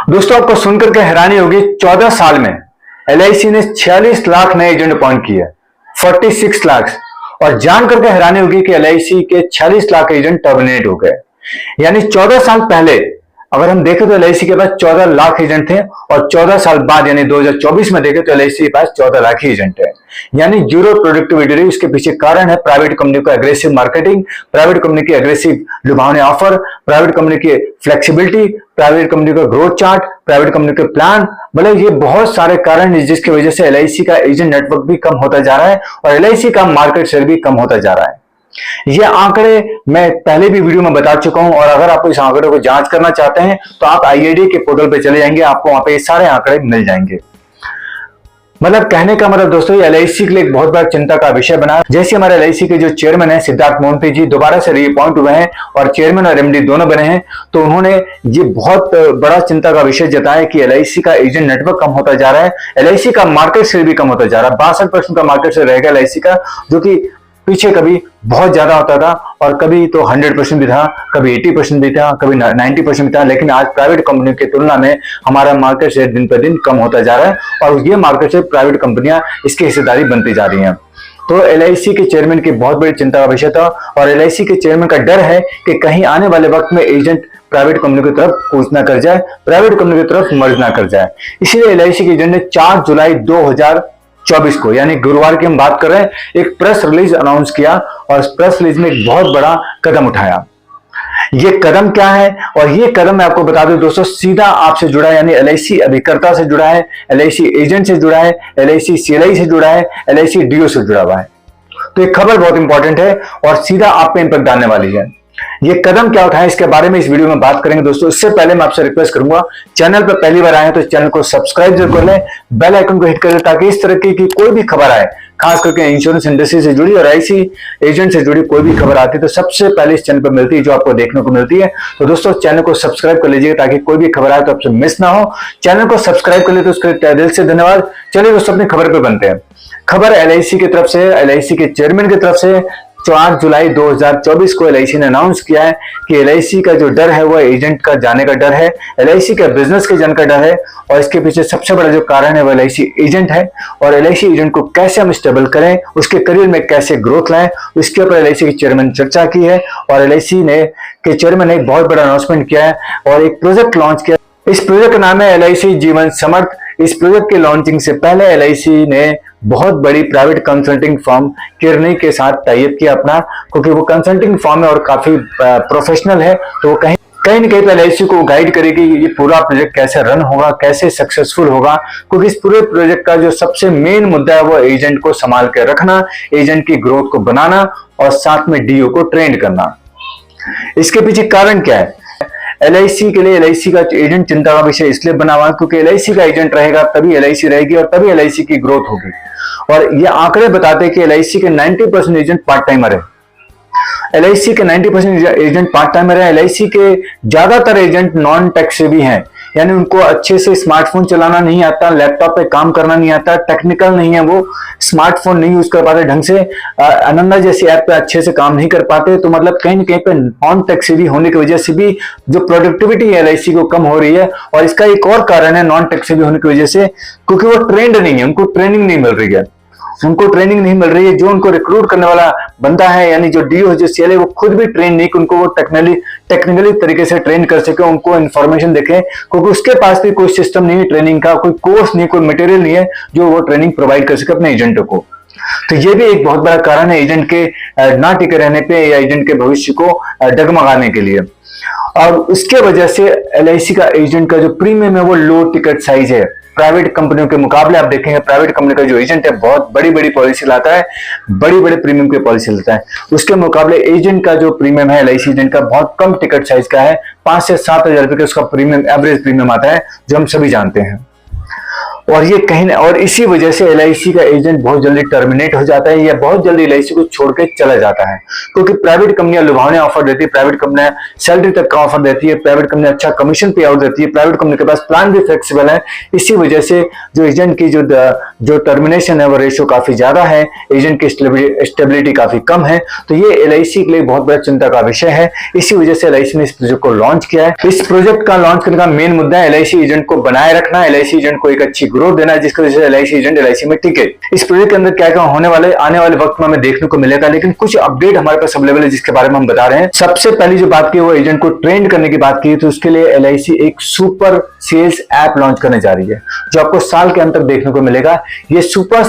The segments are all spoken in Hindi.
दोस्तों, आपको सुनकर के हैरानी होगी, 14 साल में एलआईसी ने 46 लाख नए एजेंट अपॉइंट किए, 46 लाख। और जान करके हैरानी होगी कि एलआईसी के 46 लाख एजेंट टर्मिनेट हो गए। यानी 14 साल पहले अगर हम देखें तो एलआईसी के पास 14 लाख एजेंट थे, और 14 साल बाद यानी 2024 में देखें तो एलआईसी के पास 14 लाख ही एजेंट है। यानी जीरो प्रोडक्टिविटी। इसके पीछे कारण है प्राइवेट कंपनी का एग्रेसिव मार्केटिंग, प्राइवेट कंपनी की एग्रेसिव लुभावने ऑफर, प्राइवेट कंपनी की फ्लेक्सिबिलिटी, प्राइवेट कंपनी का ग्रोथ चार्ट, प्राइवेट कंपनी के प्लान। मतलब ये बहुत सारे कारण हैं जिसकी वजह से एलआईसी का एजेंट नेटवर्क भी कम होता जा रहा है और एलआईसी का मार्केट शेयर भी कम होता जा रहा है। ये आंकड़े मैं पहले भी वीडियो में बता चुका हूं, और अगर आप इस आंकड़े को जांच करना चाहते हैं तो आप आईआईडी के पोर्टल पे चले जाएंगे, आपको वहां पे ये सारे आंकड़े मिल जाएंगे। मतलब कहने का मतलब दोस्तों, ये एलआईसी के लिए एक बहुत बड़ा चिंता का विषय बना। जैसे हमारे एलआईसी के जो चेयरमैन है सिद्धार्थ मोहंती जी दोबारा से रीअपॉइंट हुए हैं और चेयरमैन और एमडी दोनों बने हैं, तो उन्होंने ये बहुत बड़ा चिंता का विषय जताया कि एलआईसी का एजेंट नेटवर्क कम होता जा रहा है, एलआईसी का मार्केट शेयर भी कम होता जा रहा है। 62% का मार्केट शेयर रहेगा एलआईसी का, जो कि पीछे कभी बहुत ज्यादा होता था और कभी तो 100% भी था, कभी 80% भी था, कभी 90% भी था। लेकिन आज प्राइवेट कंपनी की तुलना में हमारा मार्केट शेयर दिन पर दिन कम होता जा रहा है और ये मार्केट शेयर प्राइवेट कंपनियां इसकी हिस्सेदारी बनती जा रही हैं। तो एलआईसी के चेयरमैन की बहुत बड़ी चिंता का विषय था और एलआईसी के चेयरमैन का डर है कि कहीं आने वाले वक्त में एजेंट प्राइवेट कंपनी की तरफ कूच ना कर जाए, प्राइवेट कंपनी की तरफ मर्ज ना कर जाए। इसीलिए एलआईसी के एजेंट ने 4 जुलाई 2024 को यानी गुरुवार की हम बात कर रहे हैं, एक प्रेस रिलीज अनाउंस किया और इस प्रेस रिलीज में एक बहुत बड़ा कदम उठाया। ये कदम क्या है? और ये कदम मैं आपको बता दूं दोस्तों, सीधा आपसे जुड़ा है, यानी एलआईसी अभिकर्ता से जुड़ा है, एलआईसी एजेंट से जुड़ा है, एलआईसी सीएलआई से जुड़ा है, एलआईसी डीओ से जुड़ा हुआ है। तो ये खबर बहुत इंपॉर्टेंट है और सीधा आप पे इंपैक्ट डालने वाली है। ये कदम क्या उठाए इसके बारे में इस वीडियो में बात करेंगे दोस्तों। इससे पहले मैं आपसे रिक्वेस्ट करूंगा, चैनल पर पहली बार आए हैं तो चैनल को सब्सक्राइब जरूर कर लें, बेल आइकन को हिट कर लें ताकि इस तरह की कोई भी खबर आए, खास करके इंश्योरेंस इंडस्ट्री से जुड़ी और ऐसी एजेंट से जुड़ी कोई भी खबर आती है तो सबसे पहले इस चैनल पर मिलती है, जो आपको देखने को मिलती है। तो दोस्तों चैनल को सब्सक्राइब कर लीजिएगा ताकि कोई भी खबर आए तो आपसे मिस ना हो। चैनल को सब्सक्राइब कर ले तो उसके लिए दिल से धन्यवाद। चलिए दोस्तों अपनी खबर पे बनते हैं। खबर एलआईसी की तरफ से, एलआईसी के चेयरमैन की तरफ से 4 जुलाई 2024 को एलआईसी ने अनाउंस किया है कि एलआईसी का जो डर है वो एजेंट का जाने का डर है, एलआईसी का बिजनेस के जाने का डर है और इसके पीछे सबसे बड़ा जो कारण है वो एलआईसी एजेंट है। और एलआईसी एजेंट को कैसे हम स्टेबल करें, उसके करियर में कैसे ग्रोथ लाएं, इसके ऊपर एलआईसी के चेयरमैन चर्चा की है और एलआईसी ने के चेयरमैन ने एक बहुत बड़ा अनाउंसमेंट किया है और एक प्रोजेक्ट लॉन्च किया। इस प्रोजेक्ट का नाम है एलआईसी जीवन समर्थ। इस प्रोजेक्ट के लॉन्चिंग से पहले एलआईसी ने बहुत बड़ी प्राइवेट कंसल्टिंग फर्म किरनी के साथ टाइप किया अपना, क्योंकि वो कंसल्टिंग फर्म है और काफी प्रोफेशनल है, तो वो कहीं न कहीं एलआईसी को गाइड करेगी ये पूरा प्रोजेक्ट कैसे रन होगा, कैसे सक्सेसफुल होगा। क्योंकि इस पूरे प्रोजेक्ट का जो सबसे मेन मुद्दा है वो एजेंट को संभाल के रखना, एजेंट की ग्रोथ को बनाना और साथ में डीओ को ट्रेंड करना। इसके पीछे कारण क्या है? एलआईसी के लिए एलआईसी का एजेंट चिंता का विषय इसलिए बना हुआ है क्योंकि एलआईसी का एजेंट रहेगा तभी एलआईसी रहेगी और तभी एलआईसी की ग्रोथ होगी। और ये आंकड़े बताते हैं कि एलआईसी के 90% एजेंट पार्ट टाइमर है। एलआईसी के 90% एजेंट पार्ट टाइमर है। एलआईसी के ज्यादातर एजेंट नॉन टेक से भी हैं, यानी उनको अच्छे से स्मार्टफोन चलाना नहीं आता, लैपटॉप पे काम करना नहीं आता, टेक्निकल नहीं है, वो स्मार्टफोन नहीं यूज कर पाते ढंग से, अनंदा जैसी ऐप पे अच्छे से काम नहीं कर पाते। तो मतलब कहीं न कहीं पे नॉन टेक से भी होने की वजह से भी जो प्रोडक्टिविटी है एलआईसी को कम हो रही है। और इसका एक और कारण है नॉन टेक से भी होने की वजह से, क्योंकि वो ट्रेंड नहीं है, उनको ट्रेनिंग नहीं मिल रही है, उनको ट्रेनिंग नहीं मिल रही है। जो उनको रिक्रूट करने वाला बंदा है यानी जो डीओ है, जो सीएलए, वो खुद भी ट्रेन नहीं कि उनको वो टेक्निकली तरीके से ट्रेन कर सके, उनको इन्फॉर्मेशन देखे, क्योंकि उसके पास भी कोई सिस्टम नहीं है ट्रेनिंग का, कोई कोर्स नहीं, कोई मटेरियल नहीं है जो वो ट्रेनिंग प्रोवाइड कर सके अपने एजेंटों को। तो ये भी एक बहुत बड़ा कारण है एजेंट के ना टिके रहने पे या एजेंट के भविष्य को डगमगाने के लिए। और उसके वजह से एलआईसी का एजेंट का जो प्रीमियम है वो लो टिकट साइज है। प्राइवेट कंपनियों के मुकाबले आप देखेंगे प्राइवेट कंपनी का जो एजेंट है बहुत बड़ी बड़ी पॉलिसी लाता है, बड़ी बड़ी प्रीमियम की पॉलिसी लाता है। उसके मुकाबले एजेंट का जो प्रीमियम है एलआईसी एजेंट का बहुत कम टिकट साइज का है, 5 से 7 हजार रुपए का उसका प्रीमियम, एवरेज प्रीमियम आता है, जो हम सभी जानते हैं। और ये कहीं ना, और इसी वजह से एलआईसी का एजेंट बहुत जल्दी टर्मिनेट हो जाता है या बहुत जल्दी एलआईसी को छोड़ के चला जाता है, क्योंकि प्राइवेट कंपनियां लुभावने ऑफर देती है, प्राइवेट कंपनियां सैलरी तक का ऑफर देती है, प्राइवेट कंपनियां अच्छा कमीशन पे आउट देती है, प्राइवेट कंपनी के पास प्लान भी फ्लेक्सिबल है। इसी वजह से जो एजेंट की जो टर्मिनेशन है वो रेशियो काफी ज्यादा है, एजेंट की स्टेबिलिटी काफी कम है। तो ये एलआईसी के लिए बहुत बड़ा चिंता का विषय है। इसी वजह से एलआईसी ने इस प्रोजेक्ट को लॉन्च किया है। इस प्रोजेक्ट का लॉन्च करने का मेन मुद्दा है एलआईसी एजेंट को बनाए रखना, एलआईसी एजेंट को एक अच्छी ग्रोथ देना, जिसकी वजह से एलआईसी एजेंट एलआईसी में टिके। इस प्रोजेक्ट के अंदर क्या क्या होने वाले आने वाले वक्त में हमें देखने को मिलेगा, लेकिन कुछ अपडेट हमारे पास अवेलेबल है जिसके बारे में हम बता रहे हैं। सबसे पहली जो बात की वो एजेंट को ट्रेंड करने की बात की, तो उसके लिए एलआईसी एक सुपर सेल्स ऐप लॉन्च करने जा रही है जो आपको साल के अंत तक देखने को मिलेगा। ये सुपर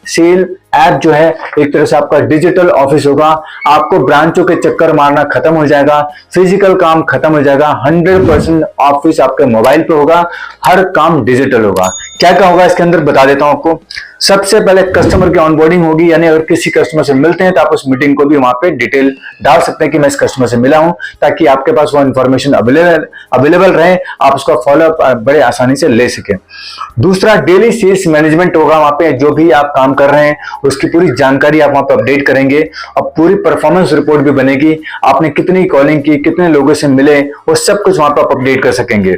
सेल ऐप जो है एक तरह से आपका डिजिटल ऑफिस होगा। आपको ब्रांचों के चक्कर मारना खत्म हो जाएगा, फिजिकल काम खत्म हो जाएगा, 100% ऑफिस आपके मोबाइल पे होगा, हर काम डिजिटल होगा। क्या क्या होगा इसके अंदर बता देता हूं आपको। सबसे पहले कस्टमर की ऑनबोर्डिंग होगी, यानी अगर किसी कस्टमर से मिलते हैं तो आप उस मीटिंग को भी वहां पे डिटेल डाल सकते हैं कि मैं इस कस्टमर से मिला हूं, ताकि आपके पास वो इंफॉर्मेशन अवेलेबल रहे, आप उसका फॉलोअप बड़े आसानी से ले सके। दूसरा, डेली सेल्स मैनेजमेंट होगा। वहां पे जो भी आप काम कर रहे हैं उसकी पूरी जानकारी आप वहां पे अपडेट करेंगे और पूरी परफॉर्मेंस रिपोर्ट भी बनेगी। आपने कितनी कॉलिंग की, कितने लोगों से मिले, वो सब कुछ वहां पे आप अपडेट कर सकेंगे।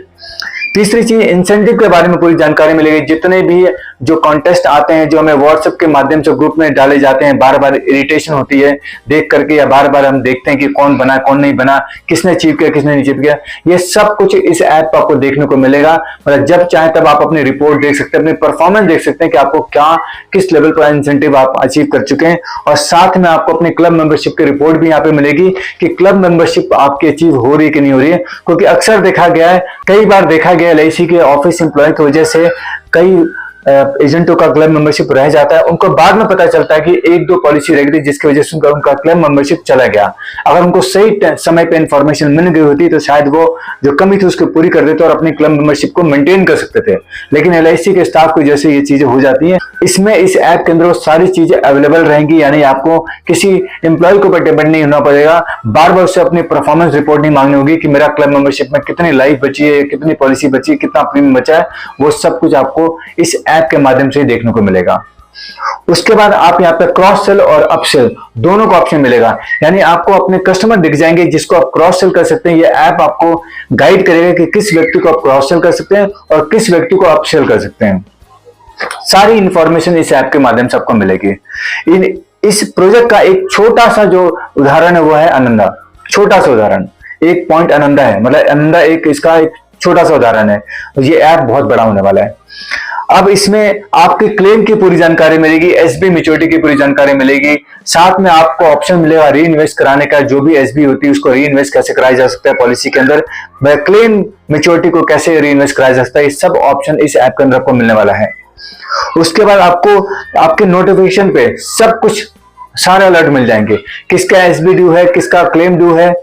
तीसरी चीज, इंसेंटिव के बारे में पूरी जानकारी मिलेगी। जितने भी जो कॉन्टेस्ट आते हैं जो हमें व्हाट्सएप के माध्यम से ग्रुप में डाले जाते हैं, बार बार इरिटेशन होती है देख करके, या बार बार हम देखते हैं कि कौन बना कौन नहीं बना, किसने अचीव किया किसने नहीं अचीव किया, ये सब कुछ इस ऐप पर आपको देखने को मिलेगा। मतलब जब चाहे तब आप अपनी रिपोर्ट देख सकते हैं, अपनी परफॉर्मेंस देख सकते हैं कि आपको क्या किस लेवल पर इंसेंटिव आप अचीव कर चुके हैं। और साथ में आपको अपनी क्लब मेंबरशिप की रिपोर्ट भी यहाँ पे मिलेगी कि क्लब मेंबरशिप आपकी अचीव हो रही है कि नहीं हो रही है। क्योंकि अक्सर देखा गया है, कई बार देखा गया एलआईसी के ऑफिस एम्प्लॉय की वजह से कई एजेंटों का क्लब मेंबरशिप रह जाता है। उनको बाद में पता चलता है कि एक दो पॉलिसी रह गई जिसकी वजह से उनका क्लब मेंबरशिप चला गया। अगर उनको सही समय पे इंफॉर्मेशन मिल गई होती तो शायद वो जो कमी थी उसको पूरी कर देते और अपनी क्लब मेंबरशिप को मेंटेन कर सकते थे। लेकिन एलआईसी के स्टाफ की वजह से ये चीजें हो जाती हैं। इसमें इस ऐप के अंदर वो सारी चीजें अवेलेबल रहेंगी, यानी आपको किसी एम्प्लॉय के ऊपर डिपेंड नहीं होना पड़ेगा, बार बार उससे अपनी परफॉर्मेंस रिपोर्ट नहीं मांगनी होगी कि मेरा क्लब मेंबरशिप में कितनी लाइफ बची है, कितनी पॉलिसी बची है, कितना प्रीमियम बचा है। वो सब कुछ आपको इस ऐप के माध्यम से देखने को मिलेगा। उसके बाद आप यहाँ पे क्रॉस सेल और अपसेल दोनों का ऑप्शन मिलेगा, यानी आपको अपने कस्टमर दिख जाएंगे जिसको आप क्रॉस सेल कर सकते हैं। ये ऐप आपको गाइड करेगा कि किस व्यक्ति को आप क्रॉस सेल कर सकते हैं और किस व्यक्ति को अपसेल कर सकते हैं। सारी इंफॉर्मेशन इस ऐप के माध्यम से आपको मिलेगी। इस प्रोजेक्ट का एक छोटा सा जो उदाहरण है वो है आनंदा। छोटा सा उदाहरण, एक पॉइंट आनंदा है, मतलब आनंदा एक इसका एक छोटा सा उदाहरण है। ये ऐप बहुत बड़ा होने वाला है। अब इसमें आपके क्लेम की पूरी जानकारी मिलेगी, एसबी मैच्योरिटी की पूरी जानकारी मिलेगी, साथ में आपको ऑप्शन मिलेगा री इन्वेस्ट कराने का। जो भी एसबी होती है उसको री इन्वेस्ट कैसे कराया जा सकता है पॉलिसी के अंदर, क्लेम मैच्योरिटी को कैसे री इन्वेस्ट कराया जा सकता है, ये सब ऑप्शन इस ऐप के अंदर आपको मिलने वाला है। उसके बाद आपको आपके नोटिफिकेशन पे सब कुछ सारे अलर्ट मिल जाएंगे, किसका एसबी ड्यू है, किसका क्लेम ड्यू है,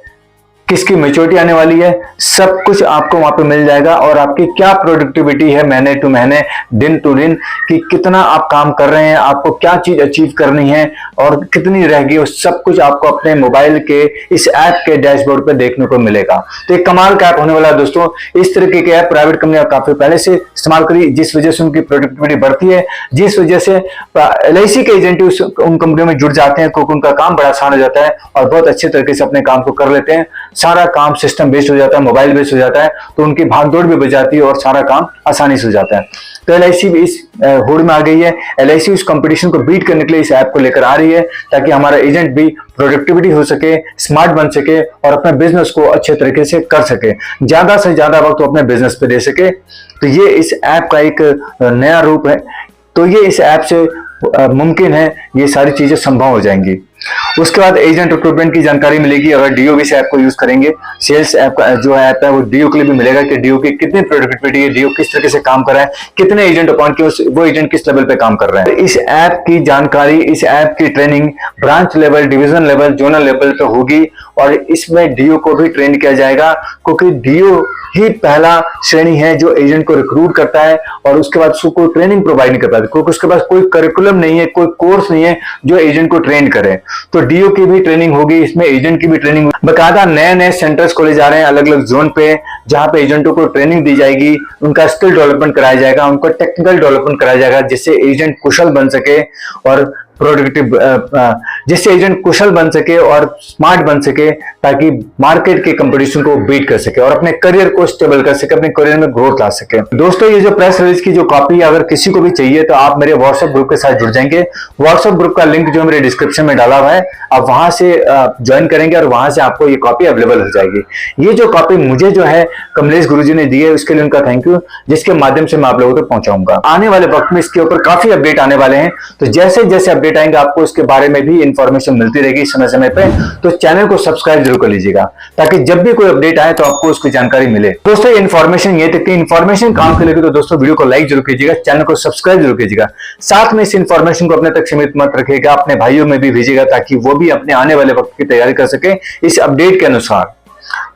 किसकी मैच्योरिटी आने वाली है, सब कुछ आपको वहां पे मिल जाएगा। और आपकी क्या प्रोडक्टिविटी है महीने टू महीने, दिन टू दिन, कि कितना आप काम कर रहे हैं, आपको क्या चीज अचीव करनी है और कितनी रह गई, वो सब कुछ आपको अपने मोबाइल के इस ऐप के डैशबोर्ड पे देखने को मिलेगा। तो एक कमाल का ऐप होने वाला है दोस्तों। इस तरीके के ऐप प्राइवेट कंपनियां काफी पहले से इस्तेमाल करी, जिस वजह से उनकी प्रोडक्टिविटी बढ़ती है, जिस वजह से एलआईसी के एजेंट उन कंपनियों में जुड़ जाते हैं, क्योंकि उनका काम बड़ा आसान हो जाता है और बहुत अच्छे तरीके से अपने काम को कर लेते हैं। सारा काम सिस्टम बेस्ड हो जाता है, मोबाइल बेस्ड हो जाता है, तो उनकी भागदौड़ भी बच जाती है और सारा काम आसानी से हो जाता है। तो एलआईसी भी इस होड़ में आ गई है। एलआईसी उस कंपटीशन को बीट करने के लिए इस ऐप को लेकर आ रही है, ताकि हमारा एजेंट भी प्रोडक्टिविटी हो सके, स्मार्ट बन सके और अपने बिजनेस को अच्छे तरीके से कर सके, ज्यादा से ज्यादा वक्त वो अपने बिजनेस पे दे सके। तो ये इस ऐप का एक नया रूप है। तो ये इस ऐप से मुमकिन है, ये सारी चीजें संभव हो जाएंगी। उसके बाद एजेंट रिक्रूटमेंट की जानकारी मिलेगी। अगर डीओ भी इस ऐप को यूज करेंगे, सेल्स ऐप का जो ऐप है वो डीओ के लिए भी मिलेगा कि डीओ की कितनी प्रोडक्टिविटी है, डीओ किस तरीके से काम कर रहा है, कितने एजेंट अपॉइंट किए, वो एजेंट किस लेवल पे काम कर रहे हैं। इस ऐप की जानकारी, इस ऐप की training branch level, division level, zonal level पे होगी और इसमें डीओ को भी ट्रेन किया जाएगा, क्योंकि डीओ ही पहला श्रेणी है जो एजेंट को रिक्रूट करता है और उसके बाद उसको कोई ट्रेनिंग प्रोवाइड नहीं करता, क्योंकि उसके पास कोई करिकुलम नहीं है, कोई कोर्स नहीं है जो एजेंट को ट्रेन करे। तो डीओ की भी ट्रेनिंग होगी, इसमें एजेंट की भी ट्रेनिंग होगी। बकायदा नए नए सेंटर्स खोले जा रहे हैं अलग अलग जोन पे, जहां पे एजेंटों को ट्रेनिंग दी जाएगी, उनका स्किल डेवलपमेंट कराया जाएगा, उनको टेक्निकल डेवलपमेंट कराया जाएगा, जिससे एजेंट कुशल बन सके और प्रोडक्टिव, जिससे एजेंट कुशल बन सके और स्मार्ट बन सके, ताकि मार्केट के कंपटीशन को बीट कर सके और अपने करियर को स्टेबल कर सके, अपने करियर में ग्रोथ ला सके। दोस्तों, ये जो प्रेस रिलीज की जो कॉपी अगर किसी को भी चाहिए तो आप मेरे व्हाट्सएप ग्रुप के साथ जुड़ जाएंगे। व्हाट्सएप ग्रुप का लिंक जो मेरे डिस्क्रिप्शन में डाला हुआ है, आप वहां से ज्वाइन करेंगे और वहां से आपको ये कॉपी अवेलेबल हो जाएगी। ये जो कॉपी मुझे जो है कमलेश गुरुजी ने दी है, उसके लिए उनका थैंक यू, जिसके माध्यम से मैं आप लोगों तक पहुंचाऊंगा। आने वाले वक्त में इसके ऊपर काफी अपडेट आने वाले हैं, तो जैसे जैसे अपडेट आएंगे आपको इसके बारे में भी इंफॉर्मेशन मिलती रहेगी समय समय पे। तो चैनल को सब्सक्राइब जरूर कर लीजिएगा, ताकि जब भी कोई अपडेट आए तो आपको उसकी जानकारी मिले। दोस्तों, इन्फॉर्मेशन ये तक की इन्फॉर्मेशन काम के लगे तो दोस्तों वीडियो को लाइक जरूर कीजिएगा, चैनल को सब्सक्राइब जरूर कीजिएगा। साथ में इस इन्फॉर्मेशन को अपने तक सीमित मत रखिएगा, अपने भाइयों में भी भेजिएगा, ताकि वो भी अपने आने वाले वक्त की तैयारी कर सके इस अपडेट के अनुसार।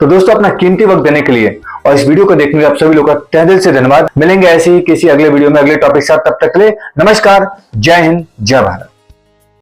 तो दोस्तों, अपना कीमती वक्त देने के लिए और इस वीडियो को देखने के लिए आप सभी लोगों का तहे दिल से धन्यवाद। मिलेंगे ऐसे ही किसी अगले वीडियो में अगले टॉपिक के साथ, तब तक के लिए नमस्कार, जय हिंद, जय भारत।